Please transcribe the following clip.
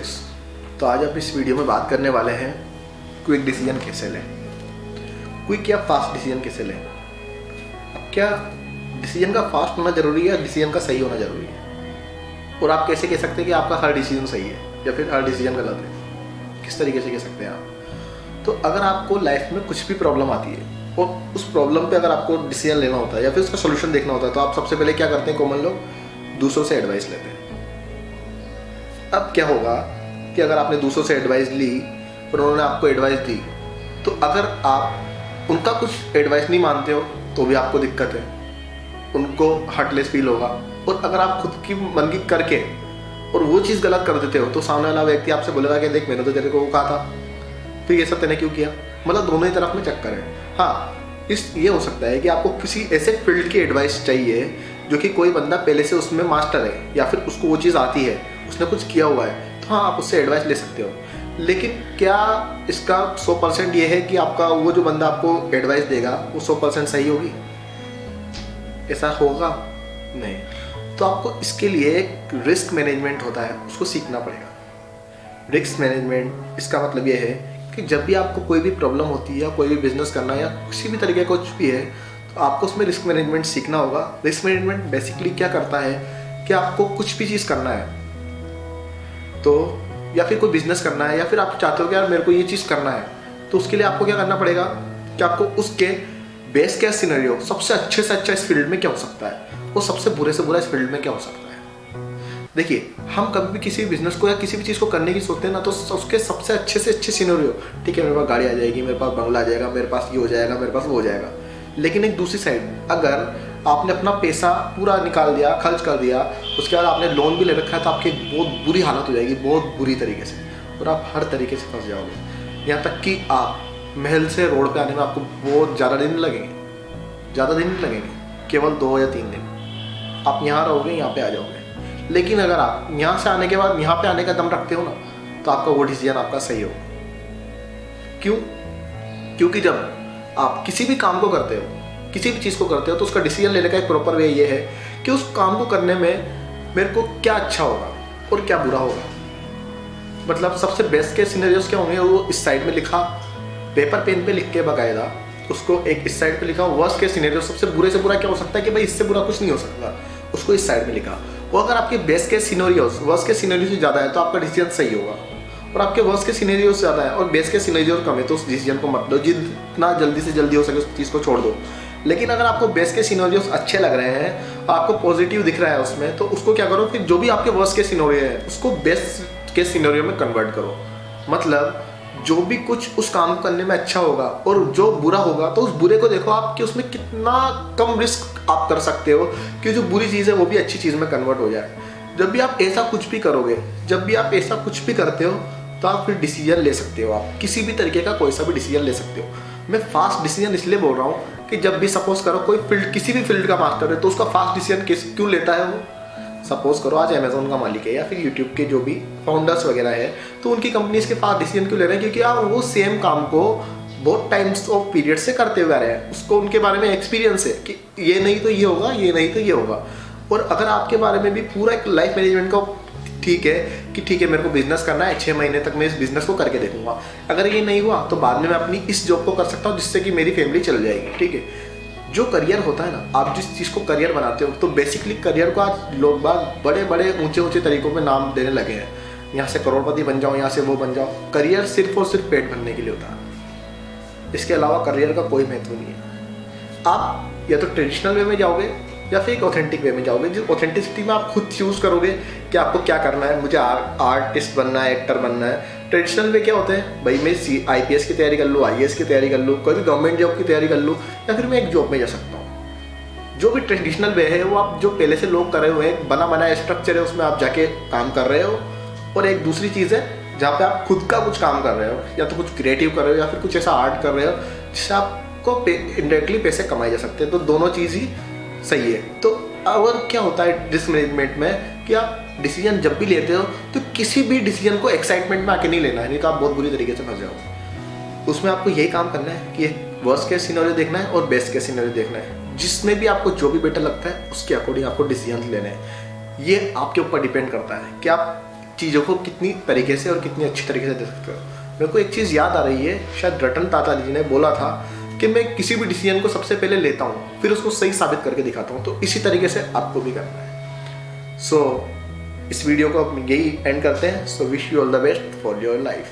Guys, तो आज आप इस वीडियो में बात करने वाले हैं क्विक डिसीजन कैसे लें। क्विक या फास्ट डिसीजन कैसे लें। अब क्या डिसीजन का फास्ट होना ज़रूरी है या डिसीजन का सही होना ज़रूरी है? और आप कैसे कह सकते हैं कि आपका हर डिसीजन सही है या फिर हर डिसीजन गलत है? किस तरीके से कह सकते हैं आप? तो अगर आपको लाइफ में कुछ भी प्रॉब्लम आती है और उस प्रॉब्लम पे अगर आपको डिसीजन लेना होता है या फिर उसका सोल्यूशन देखना होता है, तो आप सबसे पहले क्या करते हैं? कॉमन लोग दूसरों से एडवाइस लेते हैं। अब क्या होगा कि अगर आपने दूसरों से एडवाइस ली और उन्होंने आपको एडवाइस दी, तो अगर आप उनका कुछ एडवाइस नहीं मानते हो तो भी आपको दिक्कत है, उनको हर्टलेस फील होगा। और अगर आप खुद की मन की करके और वो चीज़ गलत कर देते हो तो सामने वाला व्यक्ति आपसे बोलेगा कि देख, मैंने तो तेरे को वो कहा था, फिर ये सब तेने क्यों किया। मतलब दोनों ही तरफ में चक्कर है। हाँ, ये हो सकता है कि आपको किसी ऐसे फील्ड की एडवाइस चाहिए जो कि कोई बंदा पहले से उसमें मास्टर है या फिर उसको वो चीज़ आती है, उसने कुछ किया हुआ है, तो हाँ आप उससे एडवाइस ले सकते हो। लेकिन क्या इसका 100% ये है कि आपका वो जो बंदा आपको एडवाइस देगा वो 100% सही होगी? ऐसा होगा नहीं। तो आपको इसके लिए एक रिस्क मैनेजमेंट होता है, उसको सीखना पड़ेगा। रिस्क मैनेजमेंट इसका मतलब ये है कि जब भी आपको कोई भी प्रॉब्लम होती है या कोई भी बिजनेस करना है या किसी भी तरीके का कुछ भी है, तो आपको उसमें रिस्क मैनेजमेंट सीखना होगा। रिस्क मैनेजमेंट बेसिकली क्या करता है कि आपको कुछ भी चीज़ करना है तो, या फिर कोई बिजनेस करना है या फिर आप चाहते हो कि यार मेरे को ये चीज़ करना है, तो उसके लिए आपको क्या करना पड़ेगा कि आपको उसके बेस्ट केस सिनेरियो, सबसे अच्छे से अच्छा इस फील्ड में क्या हो सकता है और सबसे बुरे से बुरा इस फील्ड में क्या हो सकता है। देखिए, हम कभी भी किसी बिजनेस को या किसी भी चीज़ को करने की सोचते हैं ना, तो उसके सबसे अच्छे से अच्छे सिनेरियो, ठीक है मेरे पास गाड़ी आ जाएगी, मेरे पास बंगला आ जाएगा, मेरे पास ये हो जाएगा, मेरे पास वो हो जाएगा। लेकिन एक दूसरी साइड, अगर आपने अपना पैसा पूरा निकाल दिया, खर्च कर दिया, उसके बाद आपने लोन भी ले रखा है, तो आपकी बहुत बुरी हालत हो जाएगी, बहुत बुरी तरीके से, और आप हर तरीके से फंस जाओगे। यहाँ तक कि आप महल से रोड पे आने में आपको बहुत ज़्यादा दिन लगेंगे, ज़्यादा दिन नहीं लगेंगे, केवल 2 या 3 दिन आप यहाँ रहोगे, यहाँ पे आ जाओगे। लेकिन अगर आप यहाँ से आने के बाद यहाँ पे आने का दम रखते हो ना, तो आपका वो डिसीजन आपका सही होगा। क्यों? क्योंकि जब आप किसी भी काम को करते हो, किसी भी चीज़ को करते हो, तो उसका डिसीजन लेने का एक प्रॉपर वे ये है कि उस काम को करने में मेरे को क्या अच्छा होगा और क्या बुरा होगा। मतलब सबसे बेस्ट के सिनेरियोस क्या होंगे वो इस साइड में लिखा, पेपर पेन पे लिख के बकायदा उसको एक इस साइड पे लिखा। वर्स्ट के सिनेरियो, सबसे बुरे से बुरा क्या हो सकता है कि भाई इससे बुरा कुछ नहीं हो सकता, उसको इस साइड में लिखा। वो अगर आपके बेस्ट के सिनेरियोस वर्स्ट के सिनेरियो से ज़्यादा है तो आपका डिसीजन सही होगा, और आपके वर्स्ट के सिनेरियो से ज़्यादा है और बेस्ट के सिनेरियो कम है तो उस डिसीजन को मत लो। जितना जल्दी से जल्दी हो सके उस चीज़ को छोड़ दो। लेकिन अगर आपको बेस्ट के सिनेरियोस अच्छे लग रहे हैं, आपको पॉजिटिव दिख रहा है उसमें, तो उसको क्या करो, फिर जो भी आपके वर्स्ट के सिनेरियो है उसको बेस्ट के सिनेरियो में कन्वर्ट करो। मतलब जो भी कुछ उस काम को करने में अच्छा होगा और जो बुरा होगा, तो उस बुरे को देखो आप कि उसमें कितना कम रिस्क आप कर सकते हो कि जो बुरी चीज़ है वो भी अच्छी चीज़ में कन्वर्ट हो जाए। जब भी आप ऐसा कुछ भी करोगे, जब भी आप ऐसा कुछ भी करते हो, तो आप फिर डिसीजन ले सकते हो। आप किसी भी तरीके का कोई सा भी डिसीजन ले सकते हो। मैं फास्ट डिसीजन इसलिए बोल रहा हूँ कि जब भी सपोज करो कोई फील्ड, किसी भी फील्ड का मास्टर है, तो उसका फास्ट डिसीजन क्यों लेता है वो? सपोज करो आज अमेजोन का मालिक है या फिर यूट्यूब के जो भी फाउंडर्स वगैरह है, तो उनकी कंपनीज के फास्ट डिसीजन क्यों ले रहे हैं? क्योंकि आप वो सेम काम को बहुत टाइम्स ऑफ पीरियड से करते हुए आ रहे हैं, उसको उनके बारे में एक्सपीरियंस है कि ये नहीं तो ये होगा, ये नहीं तो ये होगा। और अगर आपके बारे में भी पूरा एक लाइफ मैनेजमेंट का ठीक है कि ठीक है मेरे को बिजनेस करना है, 6 महीने तक मैं इस बिजनेस को करके देखूंगा, अगर ये नहीं हुआ तो बाद में मैं अपनी इस जॉब को कर सकता हूँ जिससे कि मेरी फैमिली चल जाएगी। ठीक है, जो करियर होता है ना, आप जिस चीज़ को करियर बनाते हो, तो बेसिकली करियर को आज लोग बाग बड़े बड़े ऊंचे ऊंचे तरीकों में नाम देने लगे हैं। यहाँ से करोड़पति बन जाओ, यहाँ से वो बन जाओ। करियर सिर्फ और सिर्फ पेट भरने के लिए होता है, इसके अलावा करियर का कोई महत्व नहीं है। आप या तो ट्रेडिशनल वे में जाओगे या फिर एक ऑथेंटिक वे में जाओगे। जिस ऑथेंटिसिटी में आप खुद चूज़ करोगे कि आपको क्या करना है। मुझे आर्टिस्ट बनना है, एक्टर बनना है। ट्रेडिशनल वे क्या होते हैं, भाई मैं IPS की तैयारी कर लूँ, IAS की तैयारी कर लूँ, कोई भी गवर्नमेंट जॉब की तैयारी कर लूँ, या फिर मैं एक जॉब में जा सकता हूँ। जो भी ट्रेडिशनल वे है वो आप जो पहले से लोग कर रहे हुए हैं, बना बनाया स्ट्रक्चर है, उसमें आप जाके काम कर रहे हो। और एक दूसरी चीज़ है जहाँ पे आप खुद का कुछ काम कर रहे हो, या तो कुछ क्रिएटिव कर रहे हो या फिर कुछ ऐसा आर्ट कर रहे हो जिससे आपको इनडायरेक्टली पैसे कमाए जा सकते हैं। तो दोनों चीज़ ही सही है। तो अगर क्या होता है रिस्क मैनेजमेंट में कि आप डिसीजन जब भी लेते हो तो किसी भी डिसीजन को एक्साइटमेंट में आके नहीं लेना है, नहीं तो आप बहुत बुरी तरीके से फंस जाओगे। उसमें आपको यही काम करना है कि वर्स्ट केस सिनेरियो देखना है और बेस्ट केस सिनेरियो देखना है। जिसमें भी आपको जो भी बेटर लगता है उसके अकॉर्डिंग आपको डिसीजन लेने हैं। ये आपके ऊपर डिपेंड करता है कि आप चीज़ों को कितनी तरीके से और कितनी अच्छी तरीके से दे सकते हो। मेरे को एक चीज़ याद आ रही है, शायद रतन टाटा जी ने बोला था कि मैं किसी भी डिसीजन को सबसे पहले लेता हूँ, फिर उसको सही साबित करके दिखाता हूँ। तो इसी तरीके से आपको भी करना है। सो इस वीडियो को अब यही एंड करते हैं। So wish you all the best for your life.